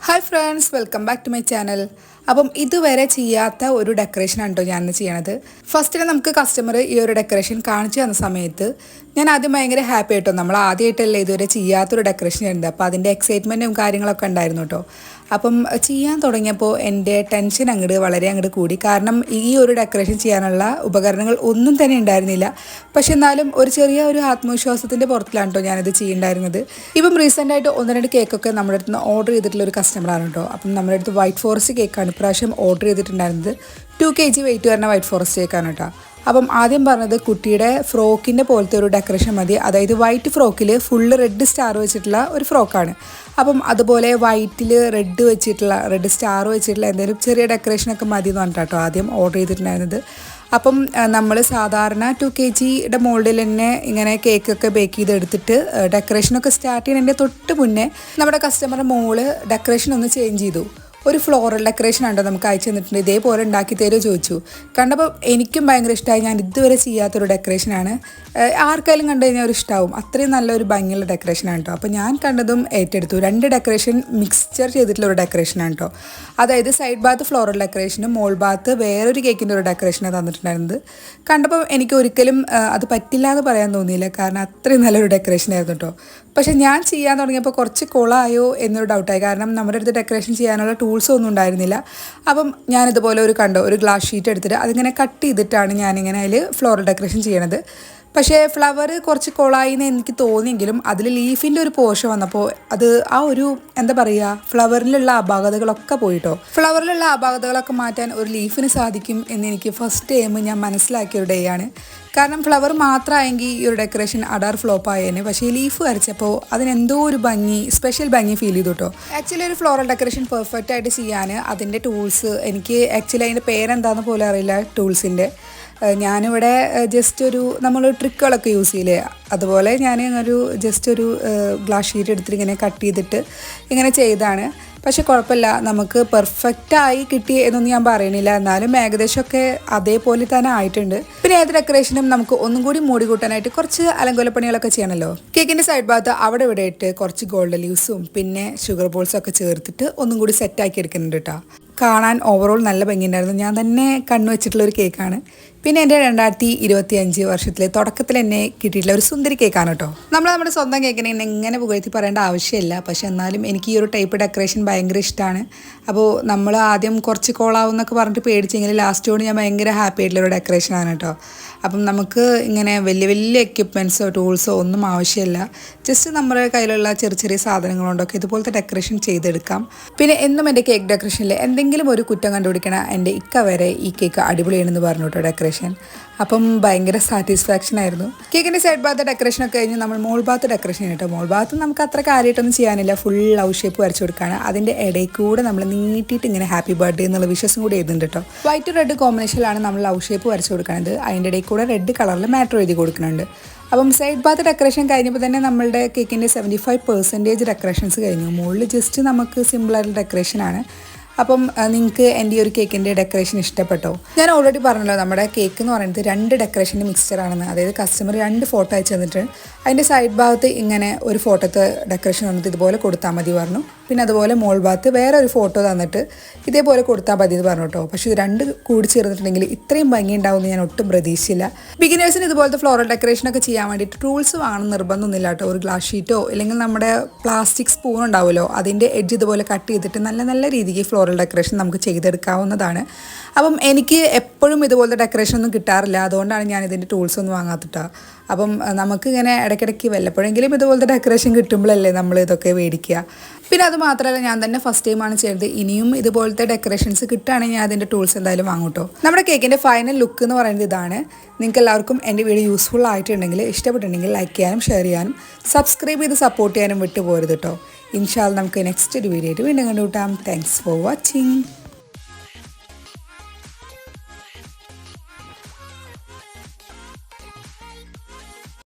Hi friends, welcome back to my channel. അപ്പം ഇതുവരെ ചെയ്യാത്ത ഒരു ഡെക്കറേഷനാണ് കേട്ടോ ഞാൻ ചെയ്യണത്. ഫസ്റ്റിന് നമുക്ക് കസ്റ്റമർ ഈ ഒരു ഡെക്കറേഷൻ കാണിച്ചു തന്ന സമയത്ത് ഞാൻ ആദ്യം ഭയങ്കര ഹാപ്പി ആയിട്ടോ. നമ്മൾ ആദ്യമായിട്ടല്ലേ ഇതുവരെ ചെയ്യാത്തൊരു ഡെക്കറേഷൻ ചെയ്യുന്നത്. അപ്പോൾ അതിൻ്റെ എക്സൈറ്റ്മെൻറ്റും കാര്യങ്ങളൊക്കെ ഉണ്ടായിരുന്നു കേട്ടോ. അപ്പം ചെയ്യാൻ തുടങ്ങിയപ്പോൾ എൻ്റെ ടെൻഷൻ വളരെ അങ്ങോട്ട് കൂടി. കാരണം ഈ ഒരു ഡെക്കറേഷൻ ചെയ്യാനുള്ള ഉപകരണങ്ങൾ ഒന്നും തന്നെ ഉണ്ടായിരുന്നില്ല. പക്ഷെ എന്നാലും ഒരു ചെറിയ ആത്മവിശ്വാസത്തിൻ്റെ പുറത്തിലാണ് കേട്ടോ ഞാനിത് ചെയ്യുന്നുണ്ടായിരുന്നത്. ഇപ്പം റീസെൻ്റായിട്ട് 1-2 കേക്കൊക്കെ നമ്മുടെ അടുത്ത് നിന്ന് ഓർഡർ ചെയ്തിട്ടുള്ള ഒരു കസ്റ്റമറാണ് കേട്ടോ. അപ്പം നമ്മുടെ അടുത്ത് വൈറ്റ് ഫോറസ്റ്റ് കേക്കാണ് ഇപ്രാവശ്യം ഓർഡർ ചെയ്തിട്ടുണ്ടായിരുന്നത്. 2 kg വെയിറ്റ് വരുന്ന വൈറ്റ് ഫോറസ്റ്റ് കേക്കാണ് കേട്ടോ. അപ്പം ആദ്യം പറഞ്ഞത് കുട്ടിയുടെ ഫ്രോക്കിൻ്റെ പോലത്തെ ഒരു ഡെക്കറേഷൻ മതി. അതായത് വൈറ്റ് ഫ്രോക്കിൽ ഫുള്ള് റെഡ് സ്റ്റാർ വെച്ചിട്ടുള്ള ഒരു ഫ്രോക്കാണ്. അപ്പം അതുപോലെ വൈറ്റിൽ റെഡ് സ്റ്റാർ വെച്ചിട്ടുള്ള എന്തെങ്കിലും ചെറിയ ഡെക്കറേഷനൊക്കെ മതി എന്ന് പറഞ്ഞിട്ടോ ആദ്യം ഓർഡർ ചെയ്തിട്ടുണ്ടായിരുന്നത്. അപ്പം നമ്മൾ സാധാരണ 2 kgയുടെ മോൾഡിൽ തന്നെ ഇങ്ങനെ കേക്കൊക്കെ ബേക്ക് ചെയ്തെടുത്തിട്ട് ഡെക്കറേഷനൊക്കെ സ്റ്റാർട്ട് ചെയ്യുന്നതിൻ്റെ തൊട്ട് മുന്നേ നമ്മുടെ കസ്റ്റമറുടെ മോള് ഡെക്കറേഷൻ ഒന്ന് ചേഞ്ച് ചെയ്തു. ഒരു ഫ്ലോറൽ ഡെക്കറേഷൻ ഉണ്ടോ നമുക്ക് അയച്ചു തന്നിട്ടുണ്ട്, ഇതേപോലെ ഉണ്ടാക്കി തരുമോ ചോദിച്ചു. കണ്ടപ്പോൾ എനിക്കും ഭയങ്കര ഇഷ്ടമായി. ഞാൻ ഇതുവരെ ചെയ്യാത്തൊരു ഡെക്കറേഷനാണ്. ആർക്കായാലും കണ്ടു കഴിഞ്ഞാൽ ഒരു ഇഷ്ടമാവും. അത്രയും നല്ലൊരു ഭംഗിയുള്ള ഡെക്കറേഷനാണ് കേട്ടോ. അപ്പോൾ ഞാൻ കണ്ടതും ഏറ്റെടുത്തു. 2 ഡെക്കറേഷൻ മിക്സ്ചർ ചെയ്തിട്ടുള്ള ഒരു ഡെക്കറേഷനാണ് കേട്ടോ. അതായത് സൈഡ് ഭാഗത്ത് ഫ്ലോറൽ ഡെക്കറേഷനും മോൾ ഭാഗത്ത് വേറൊരു കേക്കിൻ്റെ ഒരു ഡെക്കറേഷനാണ് തന്നിട്ടുണ്ടായിരുന്നത്. കണ്ടപ്പോൾ എനിക്ക് ഒരിക്കലും അത് പറ്റില്ല എന്ന് പറയാൻ തോന്നിയില്ല. കാരണം അത്രയും നല്ലൊരു ഡെക്കറേഷനായിരുന്നു കേട്ടോ. പക്ഷേ ഞാൻ ചെയ്യാൻ തുടങ്ങിയപ്പോൾ കുറച്ച് കൊളായോ എന്നൊരു ഡൗട്ടായി. കാരണം നമ്മുടെ അടുത്ത് ഡെക്കറേഷൻ ചെയ്യാനുള്ള ടൂൾസ് ഒന്നും ഉണ്ടായിരുന്നില്ല. അപ്പം ഞാനിതുപോലെ ഒരു ഗ്ലാസ് ഷീറ്റ് എടുത്തിട്ട് അതിങ്ങനെ കട്ട് ചെയ്തിട്ടാണ് ഞാനിങ്ങനെ അതിൽ ഫ്ലോറൽ ഡെക്കറേഷൻ ചെയ്യണത്. പക്ഷേ ഫ്ലവർ കുറച്ച് കൊളായി എന്ന് എനിക്ക് തോന്നിയെങ്കിലും അതിൽ ലീഫിൻ്റെ ഒരു പോർഷൻ വന്നപ്പോൾ അത് എന്താ പറയുക, ഫ്ലവറിലുള്ള അപാകതകളൊക്കെ പോയിട്ടോ. ഫ്ലവറിലുള്ള അപാകതകളൊക്കെ മാറ്റാൻ ഒരു ലീഫിന് സാധിക്കും എന്ന് എനിക്ക് ഫസ്റ്റ് ടൈം ഞാൻ മനസ്സിലാക്കിയ ഒരു ഡേ ആണ്. കാരണം ഫ്ലവർ മാത്രമായെങ്കിൽ ഈ ഒരു ഡെക്കറേഷൻ അടാർ ഫ്ലോപ്പ് ആയേനെ. പക്ഷേ ഈ ലീഫ് വരച്ചപ്പോൾ അതിനെന്തോ ഒരു സ്പെഷ്യൽ ഭംഗി ഫീൽ ചെയ്തു കേട്ടോ. ആക്ച്വലി ഒരു ഫ്ലോറൽ ഡെക്കറേഷൻ പെർഫെക്റ്റ് ആയിട്ട് ചെയ്യാൻ അതിൻ്റെ ടൂൾസ് എനിക്ക് ആക്ച്വലി അതിൻ്റെ പേരെന്താണെന്ന് പോലും അറിയില്ല ടൂൾസിൻ്റെ. ഞാനിവിടെ നമ്മൾ ട്രിക്കുകളൊക്കെ യൂസ് ചെയ്യില്ലേ, അതുപോലെ ഞാൻ ജസ്റ്റ് ഒരു ഗ്ലാസ് ഷീറ്റ് എടുത്തിട്ട് ഇങ്ങനെ കട്ട് ചെയ്തിട്ട് ഇങ്ങനെ ചെയ്താണ്. പക്ഷെ കുഴപ്പമില്ല, നമുക്ക് പെർഫെക്റ്റായി കിട്ടി എന്നൊന്നും ഞാൻ പറയണില്ല. എന്നാലും ഏകദേശമൊക്കെ അതേപോലെ തന്നെ ആയിട്ടുണ്ട്. പിന്നെ ഏത് ഡെക്കറേഷനും നമുക്ക് ഒന്നും കൂടി മൂടി കൂട്ടാനായിട്ട് കുറച്ച് അലങ്കോലപ്പണികളൊക്കെ ചെയ്യണമല്ലോ. കേക്കിൻ്റെ സൈഡ് ഭാഗത്ത് അവിടെ ഇവിടെ ഇട്ട് കുറച്ച് ഗോൾഡ് ലീവ്സും പിന്നെ ഷുഗർ ബോൾസും ഒക്കെ ചേർത്തിട്ട് ഒന്നും കൂടി സെറ്റാക്കി എടുക്കുന്നുണ്ട് കേട്ടോ. കാണാൻ ഓവറോൾ നല്ല ഭംഗിയുണ്ടായിരുന്നു. ഞാൻ തന്നെ കണ്ണുവച്ചിട്ടുള്ളൊരു കേക്കാണ്. പിന്നെ എൻ്റെ 2025 വർഷത്തിലെ തുടക്കത്തിൽ എന്നെ കിട്ടിയിട്ടുള്ള ഒരു സുന്ദരി കേക്കാണ് കേട്ടോ. നമ്മുടെ സ്വന്തം കേക്കിനെ എങ്ങനെ പുകഴ്ത്തി പറയേണ്ട ആവശ്യമില്ല. പക്ഷെ എന്നാലും എനിക്ക് ഈ ഒരു ടൈപ്പ് ഡെക്കറേഷൻ ഭയങ്കര ഇഷ്ടമാണ്. അപ്പോൾ നമ്മൾ ആദ്യം കുറച്ച് കോളാവും എന്നൊക്കെ പറഞ്ഞിട്ട് പേടിച്ചെങ്കിൽ ലാസ്റ്റോട് ഞാൻ ഭയങ്കര ഹാപ്പി ആയിട്ടുള്ളൊരു ഡെക്കറേഷനാണ് കേട്ടോ. അപ്പം നമുക്ക് ഇങ്ങനെ വലിയ എക്യുപ്മെൻറ്റ്സോ ടൂൾസോ ഒന്നും ആവശ്യമില്ല. ജസ്റ്റ് നമ്മുടെ കയ്യിലുള്ള ചെറിയ സാധനങ്ങൾ കൊണ്ടൊക്കെ ഇതുപോലത്തെ ഡെക്കറേഷൻ ചെയ്തെടുക്കാം. പിന്നെ എന്നും എൻ്റെ കേക്ക് ഡെക്കറേഷനിൽ എന്തെങ്കിലും ഒരു കുറ്റം കണ്ടുപിടിക്കണം എൻ്റെ ഇക്ക വരെ ഈ കേക്ക് അടിപൊളിയാണെന്ന് പറഞ്ഞു കേട്ടോ ഡെക്കറേഷൻ. അപ്പം ഭയങ്കര സാറ്റിസ്ഫാക്ഷൻ ആയിരുന്നു. കേക്കിൻ്റെ സൈഡ് ഭാഗത്ത് ഡെക്കറേഷനൊക്കെ കഴിഞ്ഞ് നമ്മൾ മോൾ ഭാഗത്ത് ഡെക്കറേഷൻ കേട്ടോ. മോൾ ഭാഗത്ത് നമുക്ക് അത്ര കാര്യമായിട്ടൊന്നും ചെയ്യാനില്ല. ഫുൾ ലവ് ഷേപ്പ് വരച്ചു കൊടുക്കുകയാണ്. അതിൻ്റെ ഇടയിൽ കൂടെ നമ്മൾ നീട്ടിയിട്ട് ഇങ്ങനെ ഹാപ്പി ബർത്ത്ഡേ എന്നുള്ള വിഷസും കൂടി എഴുതുന്നുണ്ട് കേട്ടോ. വൈറ്റ് റെഡ് കോമ്പിനേഷനിലാണ് നമ്മൾ ലവ് ഷേപ്പ് വരച്ചു കൊടുക്കുന്നത്. അതിൻ്റെ ഇടയിൽ കൂടെ റെഡ് കളറിൽ മാറ്റർ എഴുതി കൊടുക്കുന്നുണ്ട്. അപ്പം സൈഡ് ഭാഗത്ത് ഡെക്കറേഷൻ കഴിഞ്ഞപ്പോൾ തന്നെ നമ്മളുടെ കേക്കിൻ്റെ 75% ഡെക്കറേഷൻസ് കഴിഞ്ഞു. മുകളിൽ ജസ്റ്റ് നമുക്ക് സിമ്പിളായിട്ടുള്ള ഡെക്കറേഷനാണ്. അപ്പം നിങ്ങൾക്ക് എൻ്റെ ഈ ഒരു കേക്കിൻ്റെ ഡെക്കറേഷൻ ഇഷ്ടപ്പെട്ടോ? ഞാൻ ഓൾറെഡി പറഞ്ഞല്ലോ, നമ്മുടെ കേക്ക് എന്ന് പറയുന്നത് 2 ഡെക്കറേഷൻ്റെ മിക്സ്ചറാണെന്ന്. അതായത് കസ്റ്റമർ 2 ഫോട്ടോ അയച്ചു തന്നിട്ട് അതിൻ്റെ സൈഡ് ഭാഗത്ത് ഇങ്ങനെ ഒരു ഫോട്ടോത്തെ ഡെക്കറേഷൻ തന്നിട്ട് ഇതുപോലെ കൊടുത്താൽ മതി പറഞ്ഞു. പിന്നെ അതുപോലെ മോൾ ഭാഗത്ത് വേറെ ഒരു ഫോട്ടോ തന്നിട്ട് ഇതേപോലെ കൊടുത്താൽ മതി എന്ന് പറഞ്ഞു കേട്ടോ. പക്ഷേ ഇത് 2 കൂടി ചേർന്നിട്ടുണ്ടെങ്കിൽ ഇത്രയും ഭംഗി ഉണ്ടാവുമെന്ന് ഞാൻ ഒട്ടും പ്രതീക്ഷിച്ചില്ല. ബിഗിനേഴ്സിന് ഇതുപോലത്തെ ഫ്ലോറൽ ഡെക്കറേഷനൊക്കെ ചെയ്യാൻ വേണ്ടിയിട്ട് ടൂൾസ് വാങ്ങണം നിർബന്ധമൊന്നുമില്ല കേട്ടോ. ഒരു ഗ്ലാസ് ഷീറ്റോ അല്ലെങ്കിൽ നമ്മുടെ പ്ലാസ്റ്റിക് സ്പൂൺ ഉണ്ടാവുമല്ലോ, അതിൻ്റെ എഡ്ജ് ഇതുപോലെ കട്ട് ചെയ്തിട്ട് നല്ല രീതിക്ക് ഫ്ലോറൽ ഡെക്കറേഷൻ നമുക്ക് ചെയ്തെടുക്കാവുന്നതാണ്. അപ്പം എനിക്ക് എപ്പോഴും ഇതുപോലത്തെ ഡെക്കറേഷൻ ഒന്നും കിട്ടാറില്ല. അതുകൊണ്ടാണ് ഞാൻ ഇതിൻ്റെ ടൂൾസ് ഒന്നും വാങ്ങാത്തിട്ടാ. അപ്പം നമുക്ക് ഇങ്ങനെ ഇടയ്ക്കിടയ്ക്ക് വല്ലപ്പോഴെങ്കിലും ഇതുപോലത്തെ ഡെക്കറേഷൻ കിട്ടുമ്പോഴല്ലേ നമ്മൾ ഇതൊക്കെ മേടിക്കുക. പിന്നെ അത് മാത്രമല്ല, ഞാൻ തന്നെ ഫസ്റ്റ് ടൈമാണ് ചെയ്തത്. ഇനിയും ഇതുപോലത്തെ ഡെക്കറേഷൻസ് കിട്ടുകയാണെങ്കിൽ ഞാൻ അതിൻ്റെ ടൂൾസ് എന്തായാലും വാങ്ങൂട്ടോ. നമ്മുടെ കേക്കിൻ്റെ ഫൈനൽ ലുക്ക് എന്ന് പറയുന്നത് ഇതാണ്. നിങ്ങൾക്ക് എല്ലാവർക്കും എൻ്റെ വീഡിയോ യൂസ്ഫുൾ ആയിട്ടുണ്ടെങ്കിൽ, ഇഷ്ടപ്പെട്ടിട്ടുണ്ടെങ്കിൽ ലൈക്ക് ചെയ്യാനും ഷെയർ ചെയ്യാനും സബ്സ്ക്രൈബ് ചെയ്ത് സപ്പോർട്ട് ചെയ്യാനും വിട്ടുപോകരുത് കേട്ടോ. ഇൻഷാ അല്ലാഹ് നമുക്ക് നെക്സ്റ്റ് ഒരു വീഡിയോ ആയിട്ട് വീണ്ടും കണ്ടുമുട്ടാം. Thanks for watching.